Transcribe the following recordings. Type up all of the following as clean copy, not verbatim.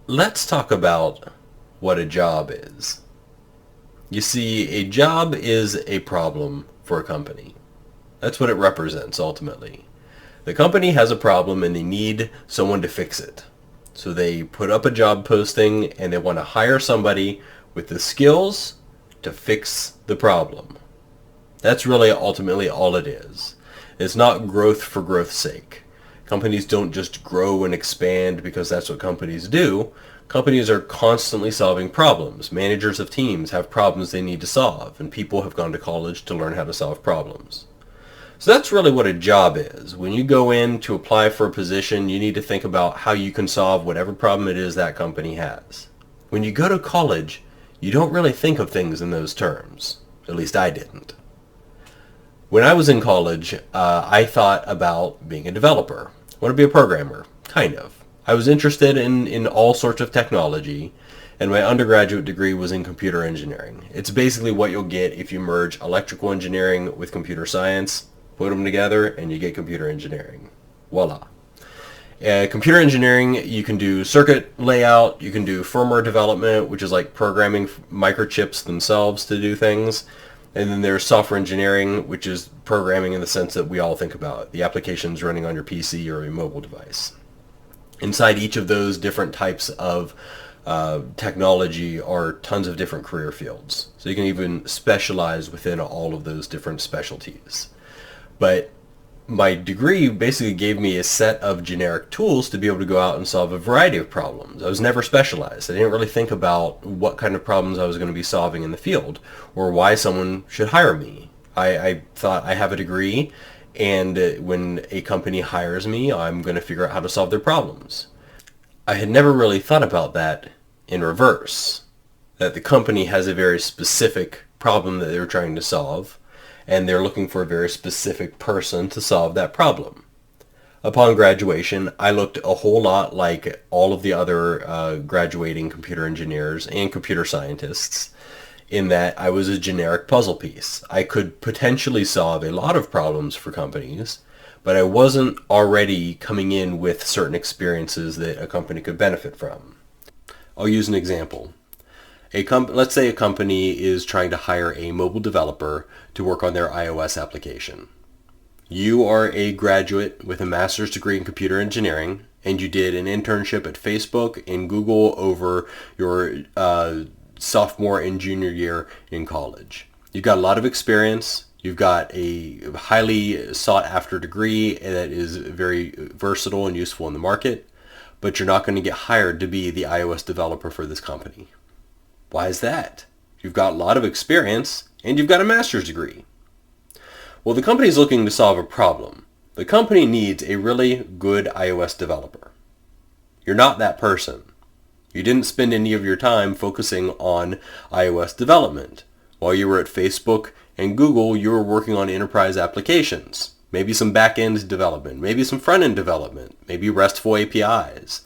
Let's talk about what a job is. You see, a job is a problem for a company. That's what it represents ultimately. The company has a problem and they need someone to fix it. So they put up a job posting and they want to hire somebody with the skills to fix the problem. That's really ultimately all it is. It's not growth for growth's sake. Companies don't just grow and expand because that's what companies do. Companies are constantly solving problems. Managers of teams have problems they need to solve, and people have gone to college to learn how to solve problems. So that's really what a job is. When you go in to apply for a position, you need to think about how you can solve whatever problem it is that company has. When you go to college, you don't really think of things in those terms. At least I didn't. When I was in college, I thought about being a developer. I want to be a programmer, kind of. I was interested in all sorts of technology, and my undergraduate degree was in computer engineering. It's basically what you'll get if you merge electrical engineering with computer science, put them together, and you get computer engineering. Voila. Computer engineering, you can do circuit layout, you can do firmware development, which is like programming microchips themselves to do things. And then there's software engineering, which is programming in the sense that we all think about, the applications running on your PC or a mobile device. Inside each of those different types of technology are tons of different career fields. So you can even specialize within all of those different specialties. But my degree basically gave me a set of generic tools to be able to go out and solve a variety of problems. I was never specialized. I didn't really think about what kind of problems I was going to be solving in the field or why someone should hire me. I thought I have a degree, and when a company hires me, I'm going to figure out how to solve their problems. I had never really thought about that in reverse, that the company has a very specific problem that they're trying to solve, and they're looking for a very specific person to solve that problem. Upon graduation, I looked a whole lot like all of the other graduating computer engineers and computer scientists in that I was a generic puzzle piece. I could potentially solve a lot of problems for companies, but I wasn't already coming in with certain experiences that a company could benefit from. I'll use an example. Let's say a company is trying to hire a mobile developer to work on their iOS application. You are a graduate with a master's degree in computer engineering, and you did an internship at Facebook and Google over your sophomore and junior year in college. You've got a lot of experience. You've got a highly sought after degree that is very versatile and useful in the market, but you're not going to get hired to be the iOS developer for this company. Why is that? You've got a lot of experience and you've got a master's degree. Well, the company is looking to solve a problem. The company needs a really good iOS developer. You're not that person. You didn't spend any of your time focusing on iOS development. While you were at Facebook and Google, you were working on enterprise applications. Maybe some back-end development, maybe some front-end development, maybe RESTful APIs.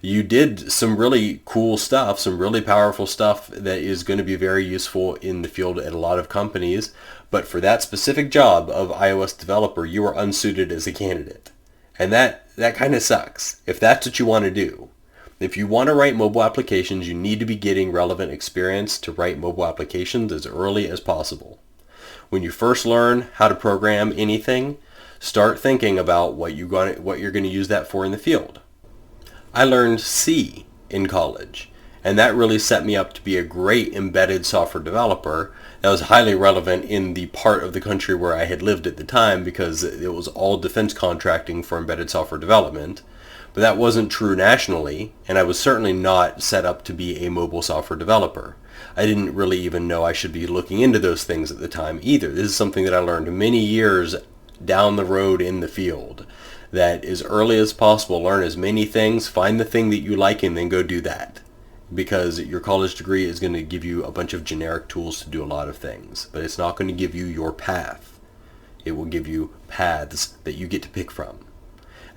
You did some really cool stuff, some really powerful stuff that is going to be very useful in the field at a lot of companies, but for that specific job of iOS developer, you are unsuited as a candidate. And that kind of sucks, if that's what you want to do. If you want to write mobile applications, you need to be getting relevant experience to write mobile applications as early as possible. When you first learn how to program anything, start thinking about what you're going to use that for in the field. I learned C in college, and that really set me up to be a great embedded software developer that was highly relevant in the part of the country where I had lived at the time because it was all defense contracting for embedded software development. But that wasn't true nationally, and I was certainly not set up to be a mobile software developer. I didn't really even know I should be looking into those things at the time either. This is something that I learned many years down the road in the field. That as early as possible, learn as many things, find the thing that you like, and then go do that. Because your college degree is going to give you a bunch of generic tools to do a lot of things, but it's not going to give you your path. It will give you paths that you get to pick from.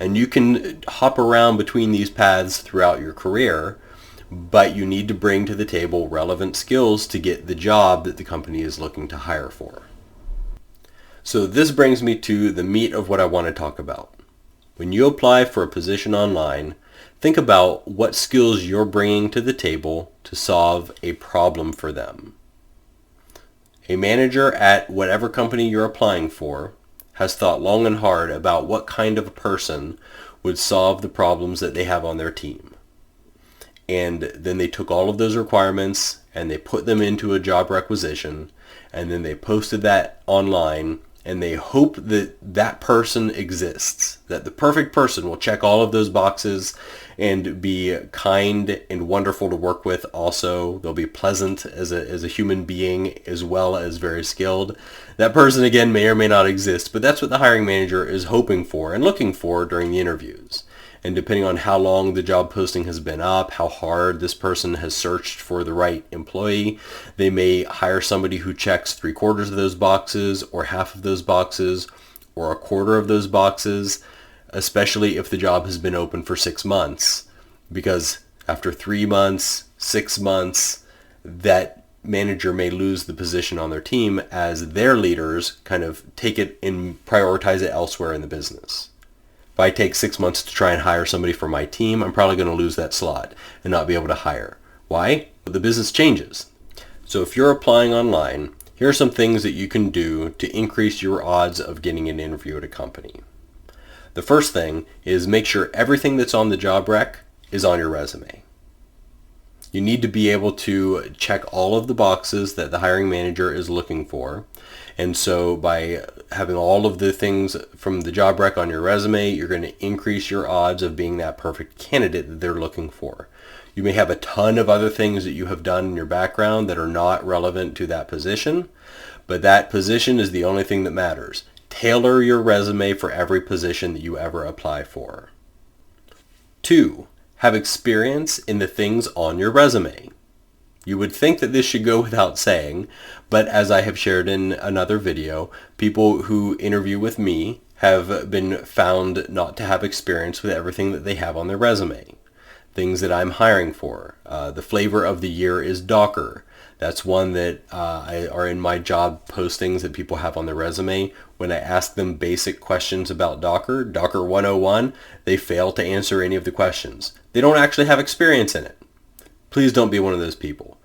And you can hop around between these paths throughout your career, but you need to bring to the table relevant skills to get the job that the company is looking to hire for. So this brings me to the meat of what I want to talk about. When you apply for a position online, Think about what skills you're bringing to the table to solve a problem for them. A manager at whatever company you're applying for has thought long and hard about what kind of a person would solve the problems that they have on their team. And then they took all of those requirements and they put them into a job requisition, and then they posted that online, and they hope that that person exists, that the perfect person will check all of those boxes and be kind and wonderful to work with. Also, they'll be pleasant as a human being as well as very skilled. That person, again, may or may not exist, but that's what the hiring manager is hoping for and looking for during the interviews. And depending on how long the job posting has been up, how hard this person has searched for the right employee, they may hire somebody who checks 3/4 of those boxes, or half of those boxes, or 1/4 of those boxes, especially if the job has been open for 6 months. Because after 3 months, 6 months, that manager may lose the position on their team as their leaders kind of take it and prioritize it elsewhere in the business. If I take 6 months to try and hire somebody for my team, I'm probably going to lose that slot and not be able to hire. Why? Well, the business changes. So if you're applying online, here are some things that you can do to increase your odds of getting an interview at a company. The first thing is make sure everything that's on the job rec is on your resume. You need to be able to check all of the boxes that the hiring manager is looking for. And so by having all of the things from the job rec on your resume, you're going to increase your odds of being that perfect candidate that they're looking for. You may have a ton of other things that you have done in your background that are not relevant to that position, but that position is the only thing that matters. Tailor your resume for every position that you ever apply for. 2, have experience in the things on your resume. You would think that this should go without saying, but as I have shared in another video, people who interview with me have been found not to have experience with everything that they have on their resume. Things that I'm hiring for. The flavor of the year is Docker. That's one that are in my job postings that people have on their resume. When I ask them basic questions about Docker, Docker 101, they fail to answer any of the questions. They don't actually have experience in it. Please don't be one of those people.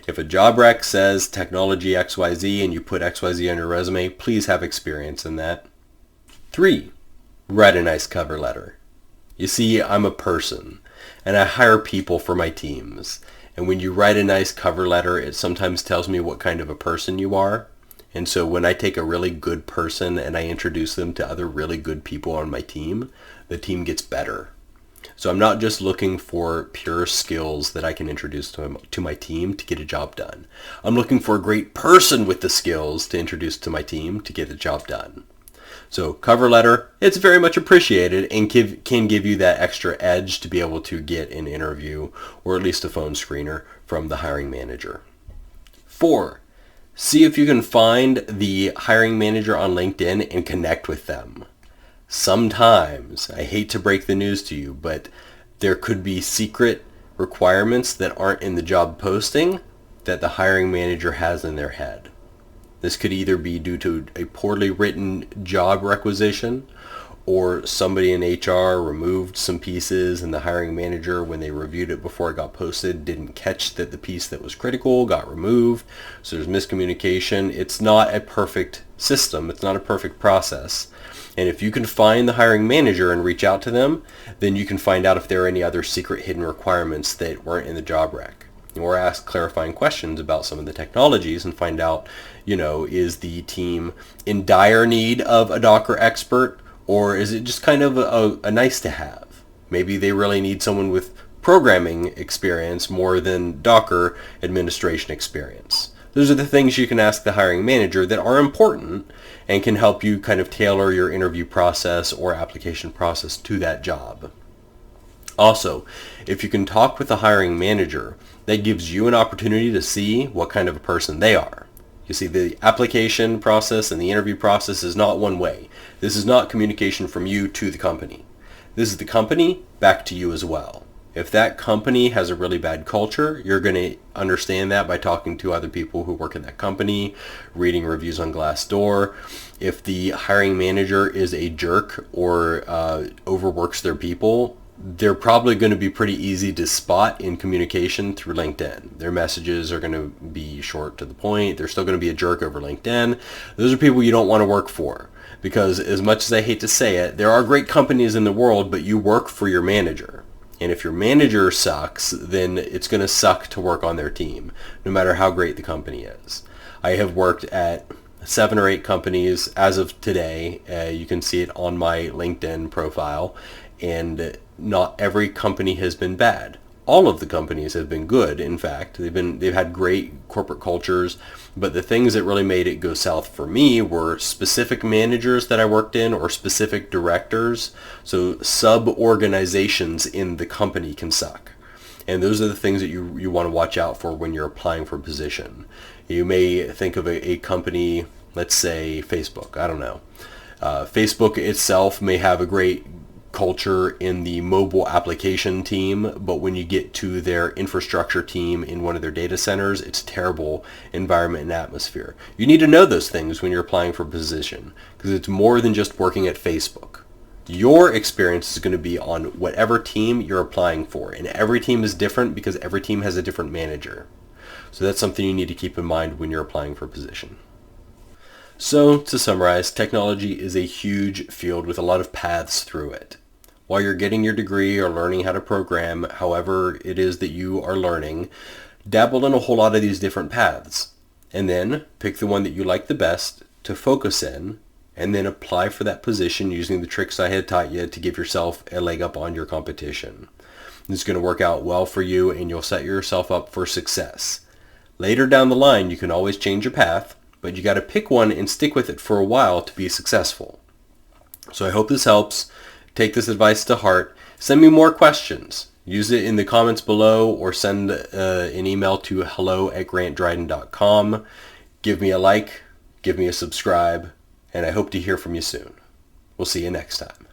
If a job rec says technology XYZ and you put XYZ on your resume, please have experience in that. 3, write a nice cover letter. You see, I'm a person and I hire people for my teams. And when you write a nice cover letter, it sometimes tells me what kind of a person you are. And so when I take a really good person and I introduce them to other really good people on my team, the team gets better. So I'm not just looking for pure skills that I can introduce to my team to get a job done. I'm looking for a great person with the skills to introduce to my team to get the job done. So cover letter, it's very much appreciated and can give you that extra edge to be able to get an interview or at least a phone screener from the hiring manager. 4, see if you can find the hiring manager on LinkedIn and connect with them. Sometimes, I hate to break the news to you, but there could be secret requirements that aren't in the job posting that the hiring manager has in their head. This could either be due to a poorly written job requisition, or somebody in HR removed some pieces and the hiring manager, when they reviewed it before it got posted, didn't catch that the piece that was critical got removed. So there's miscommunication. It's not a perfect system. It's not a perfect process. And if you can find the hiring manager and reach out to them, then you can find out if there are any other secret hidden requirements that weren't in the job rec. Or ask clarifying questions about some of the technologies and find out, is the team in dire need of a Docker expert, or is it just kind of a nice to have? Maybe they really need someone with programming experience more than Docker administration experience. Those are the things you can ask the hiring manager that are important and can help you kind of tailor your interview process or application process to that job. Also, if you can talk with the hiring manager, that gives you an opportunity to see what kind of a person they are. You see, the application process and the interview process is not one way. This is not communication from you to the company. This is the company back to you as well. If that company has a really bad culture, you're going to understand that by talking to other people who work in that company, reading reviews on Glassdoor. If the hiring manager is a jerk or overworks their people, they're probably going to be pretty easy to spot in communication through LinkedIn. Their messages are going to be short to the point. They're still going to be a jerk over LinkedIn. Those are people you don't want to work for, because as much as I hate to say it, there are great companies in the world, but you work for your manager. And if your manager sucks, then it's going to suck to work on their team, no matter how great the company is. I have worked at 7 or 8 companies as of today. You can see it on my LinkedIn profile. And not every company has been bad. All of the companies have been good. In fact, they've had great corporate cultures, but the things that really made it go south for me were specific managers that I worked in, or specific directors. So sub-organizations in the company can suck. And those are the things that you want to watch out for when you're applying for a position. You may think of a company, let's say Facebook, I don't know. Facebook itself may have a great culture in the mobile application team, but when you get to their infrastructure team in one of their data centers, it's a terrible environment and atmosphere. You need to know those things when you're applying for a position, because it's more than just working at Facebook. Your experience is going to be on whatever team you're applying for, and every team is different because every team has a different manager. So that's something you need to keep in mind when you're applying for a position. So, to summarize, technology is a huge field with a lot of paths through it. While you're getting your degree or learning how to program, however it is that you are learning, dabble in a whole lot of these different paths. And then pick the one that you like the best to focus in, and then apply for that position using the tricks I had taught you to give yourself a leg up on your competition. It's going to work out well for you, and you'll set yourself up for success. Later down the line, you can always change your path, but you got to pick one and stick with it for a while to be successful. So I hope this helps. Take this advice to heart. Send me more questions. Use it in the comments below, or send an email to hello@grantdryden.com. Give me a like, give me a subscribe, and I hope to hear from you soon. We'll see you next time.